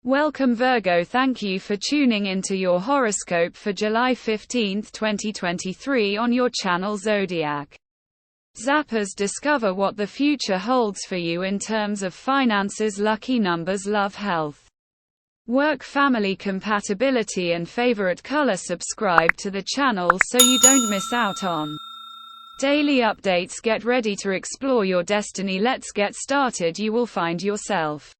Welcome Virgo, thank you for tuning into your horoscope for July 15, 2023 on your channel Zodiac Zappers. Discover what the future holds for you in terms of finances, lucky numbers, love, health, work, family compatibility and favorite color. Subscribe to the channel so you don't miss out on daily updates. Get ready to explore your destiny. Let's get started. You will find yourself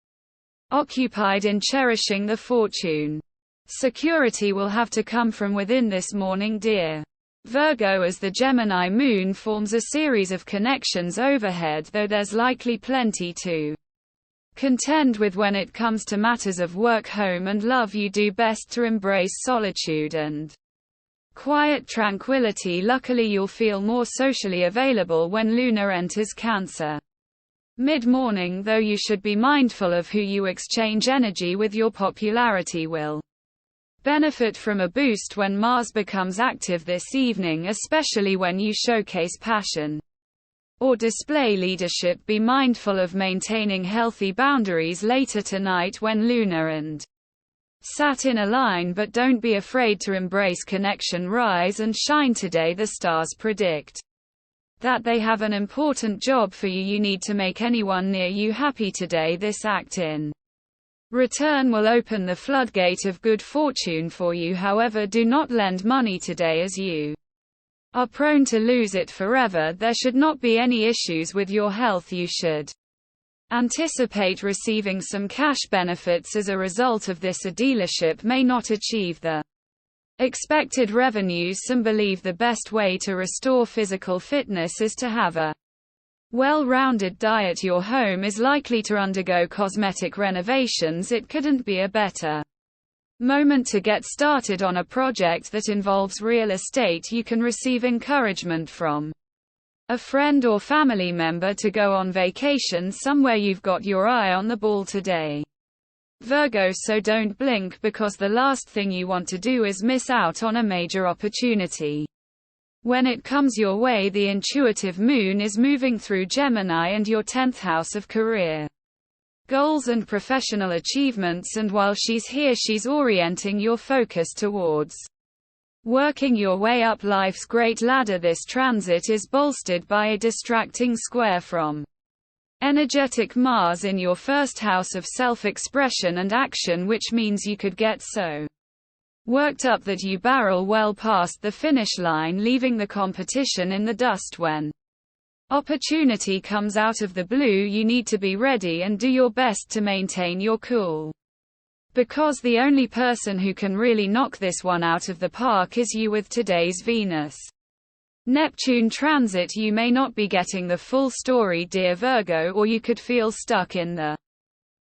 occupied in cherishing the fortune. Security will have to come from within this morning, dear Virgo, as the Gemini moon forms a series of connections overhead, though there's likely plenty to contend with when it comes to matters of work, home and love. You do best to embrace solitude and quiet tranquility. Luckily, you'll feel more socially available when Luna enters Cancer mid-morning, though you should be mindful of who you exchange energy with. Your popularity will benefit from a boost when Mars becomes active this evening, especially when you showcase passion or display leadership. Be mindful of maintaining healthy boundaries later tonight when Luna and Saturn align, but don't be afraid to embrace connection. Rise and shine today. The stars predict that they have an important job for you. You need to make anyone near you happy today. This act in return will open the floodgate of good fortune for you. However, do not lend money today, as you are prone to lose it forever. There should not be any issues with your health. You should anticipate receiving some cash benefits as a result of this. A dealership may not achieve the expected revenues. Some believe the best way to restore physical fitness is to have a well-rounded diet. Your home is likely to undergo cosmetic renovations. It couldn't be a better moment to get started on a project that involves real estate. You can receive encouragement from a friend or family member to go on vacation somewhere. You've got your eye on the ball today, Virgo, so don't blink, because the last thing you want to do is miss out on a major opportunity. When it comes your way, the intuitive moon is moving through Gemini and your 10th house of career, goals and professional achievements, and while she's here, she's orienting your focus towards working your way up life's great ladder. This transit is bolstered by a distracting square from energetic Mars in your first house of self-expression and action, which means you could get so worked up that you barrel well past the finish line, leaving the competition in the dust. When opportunity comes out of the blue, you need to be ready and do your best to maintain your cool, because the only person who can really knock this one out of the park is you. With today's Venus Neptune transit, you may not be getting the full story, dear Virgo, or you could feel stuck in the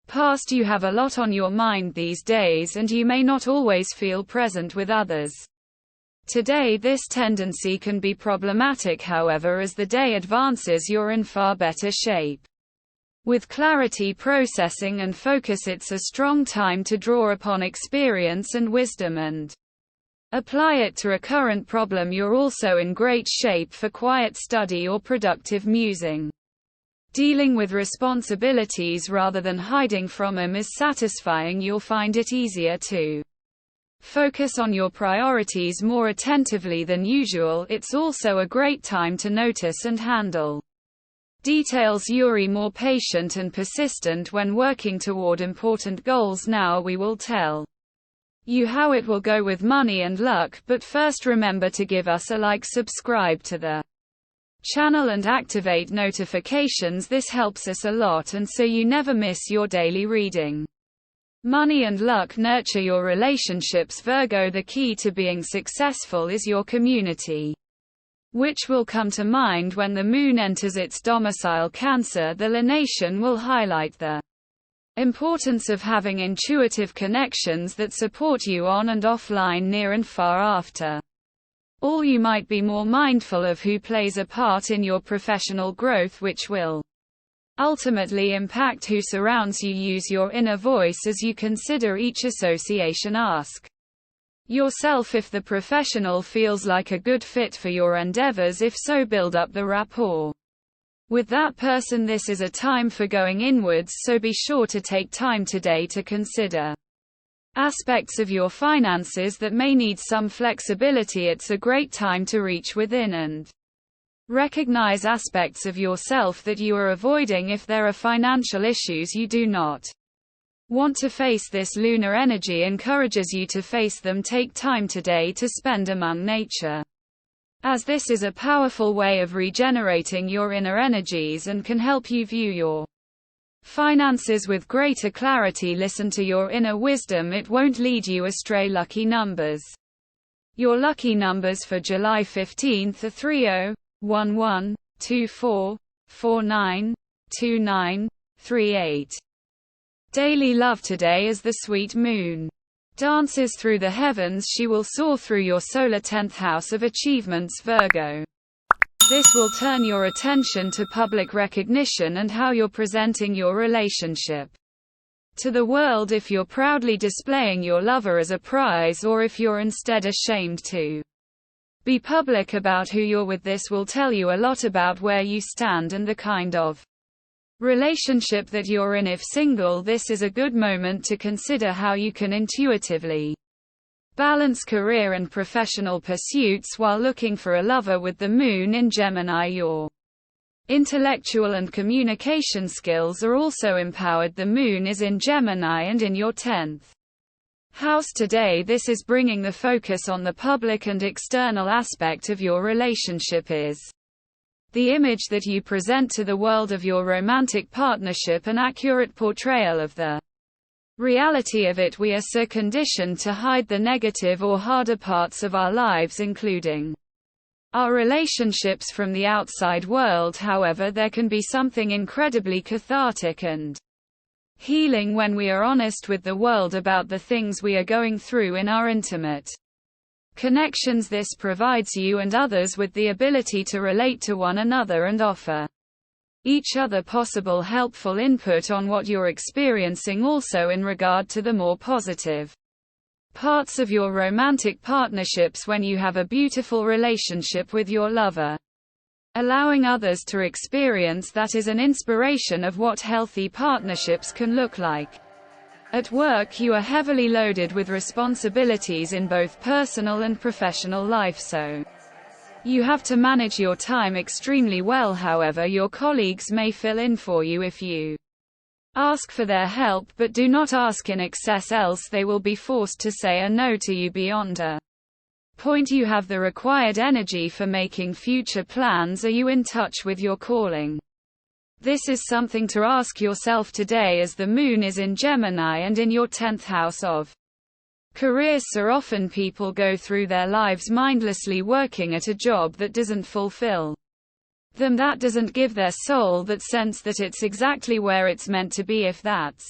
past. You have a lot on your mind these days, and you may not always feel present with others. Today, this tendency can be problematic. However, as the day advances, you're in far better shape. With clarity, processing and focus, it's a strong time to draw upon experience and wisdom and apply it to a current problem. You're also in great shape for quiet study or productive musing. Dealing with responsibilities rather than hiding from them is satisfying. You'll find it easier to focus on your priorities more attentively than usual. It's also a great time to notice and handle details. You're more patient and persistent when working toward important goals. Now we will tell you how it will go with money and luck, but first remember to give us a like, subscribe to the channel and activate notifications. This helps us a lot, and so you never miss your daily reading. Money and luck. Nurture your relationships, Virgo. The key to being successful is your community, which will come to mind when the moon enters its domicile Cancer. The lunation will highlight the importance of having intuitive connections that support you on and offline, near and far. After all, you might be more mindful of who plays a part in your professional growth, which will ultimately impact who surrounds you. Use your inner voice as you consider each association. Ask yourself if the professional feels like a good fit for your endeavors. If so, build up the rapport with that person. This is a time for going inwards, so be sure to take time today to consider Aspects of your finances that may need some flexibility. It's a great time to reach within and recognize aspects of yourself that you are avoiding if there are financial issues you do not want to face. This lunar energy encourages you to face them. Take time today to spend among nature, as this is a powerful way of regenerating your inner energies and can help you view your finances with greater clarity. Listen to your inner wisdom, it won't lead you astray. Lucky numbers. Your lucky numbers for July 15th are 30, 11, 24, 49, 29, 38. Daily love. Today as the sweet moon dances through the heavens, she will soar through your solar 10th house of achievements, Virgo. This will turn your attention to public recognition and how you're presenting your relationship to the world. If you're proudly displaying your lover as a prize, or if you're instead ashamed to be public about who you're with, this will tell you a lot about where you stand and the kind of relationship that you're in. If single, this is a good moment to consider how you can intuitively balance career and professional pursuits while looking for a lover. With the moon in Gemini, your intellectual and communication skills are also empowered. The moon is in Gemini and in your 10th house today. This is bringing the focus on the public and external aspect of your relationship. Is the image that you present to the world of your romantic partnership an accurate portrayal of the reality of it? We are so conditioned to hide the negative or harder parts of our lives, including our relationships, from the outside world. However, there can be something incredibly cathartic and healing when we are honest with the world about the things we are going through in our intimate connections. This provides you and others with the ability to relate to one another and offer each other possible helpful input on what you're experiencing. Also, in regard to the more positive parts of your romantic partnerships, when you have a beautiful relationship with your lover, allowing others to experience that is an inspiration of what healthy partnerships can look like. At work, you are heavily loaded with responsibilities in both personal and professional life, so you have to manage your time extremely well. However, your colleagues may fill in for you if you ask for their help, but do not ask in excess, else they will be forced to say a no to you beyond a point. You have the required energy for making future plans. Are you in touch with your calling? This is something to ask yourself today, as the moon is in Gemini and in your 10th house of career. So often people go through their lives mindlessly working at a job that doesn't fulfill them, that doesn't give their soul that sense that it's exactly where it's meant to be. If that's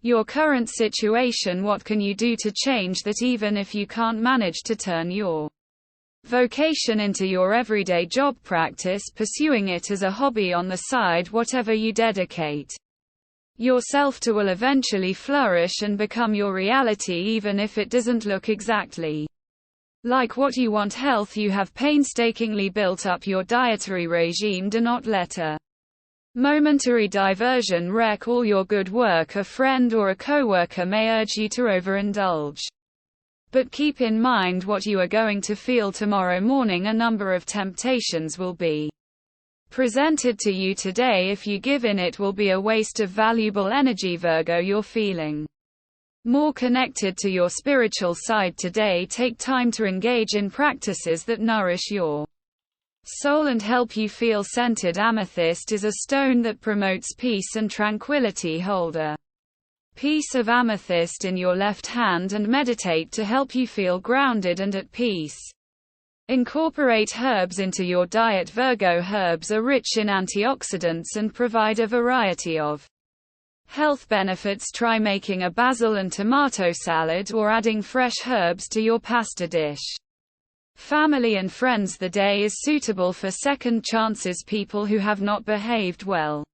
your current situation, what can you do to change that? Even if you can't manage to turn your vocation into your everyday job, practice pursuing it as a hobby on the side. Whatever you dedicate yourself to will eventually flourish and become your reality, even if it doesn't look exactly like what you want. Health. You have painstakingly built up your dietary regime. Do not let a momentary diversion wreck all your good work. A friend or a coworker may urge you to overindulge, but keep in mind what you are going to feel tomorrow morning. A number of temptations will be presented to you today. If you give in, it will be a waste of valuable energy. Virgo, you're feeling more connected to your spiritual side today. Take time to engage in practices that nourish your soul and help you feel centered. Amethyst is a stone that promotes peace and tranquility. Hold a piece of amethyst in your left hand and meditate to help you feel grounded and at peace. Incorporate herbs into your diet. Virgo, herbs are rich in antioxidants and provide a variety of health benefits. Try making a basil and tomato salad or adding fresh herbs to your pasta dish. Family and friends. The day is suitable for second chances. People who have not behaved well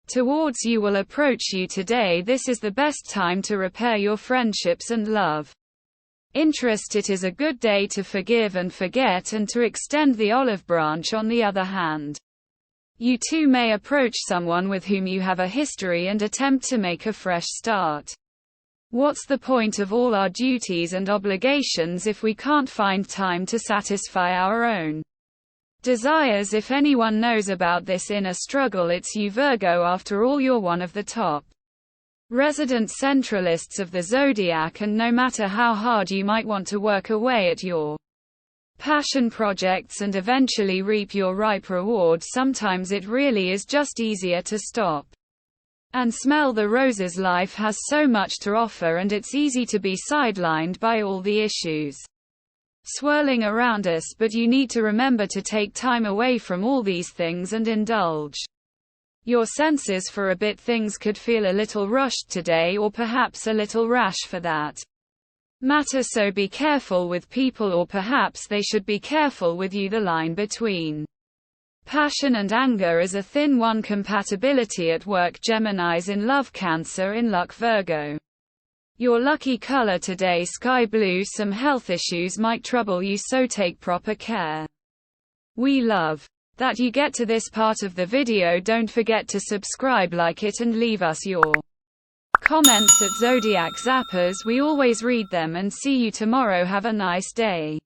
towards you will approach you today. This is the best time to repair your friendships and love interest. It is a good day to forgive and forget and to extend the olive branch. On the other hand, you too may approach someone with whom you have a history and attempt to make a fresh start. What's the point of all our duties and obligations if we can't find time to satisfy our own desires? If anyone knows about this inner struggle, it's you, Virgo. After all, you're one of the top resident centralists of the zodiac, and no matter how hard you might want to work away at your passion projects and eventually reap your ripe reward, sometimes it really is just easier to stop and smell the roses. Life has so much to offer, and it's easy to be sidelined by all the issues swirling around us, but you need to remember to take time away from all these things and indulge your senses for a bit. Things could feel a little rushed today, or perhaps a little rash for that matter, so be careful with people, or perhaps they should be careful with you. The line between passion and anger is a thin one. Compatibility at work, Geminis in love, Cancer in luck, Virgo. Your lucky color today, sky blue. Some health issues might trouble you, so take proper care. We love that you get to this part of the video. Don't forget to subscribe, like it, and leave us your comments at Zodiac Zappers. We always read them, and see you tomorrow. Have a nice day.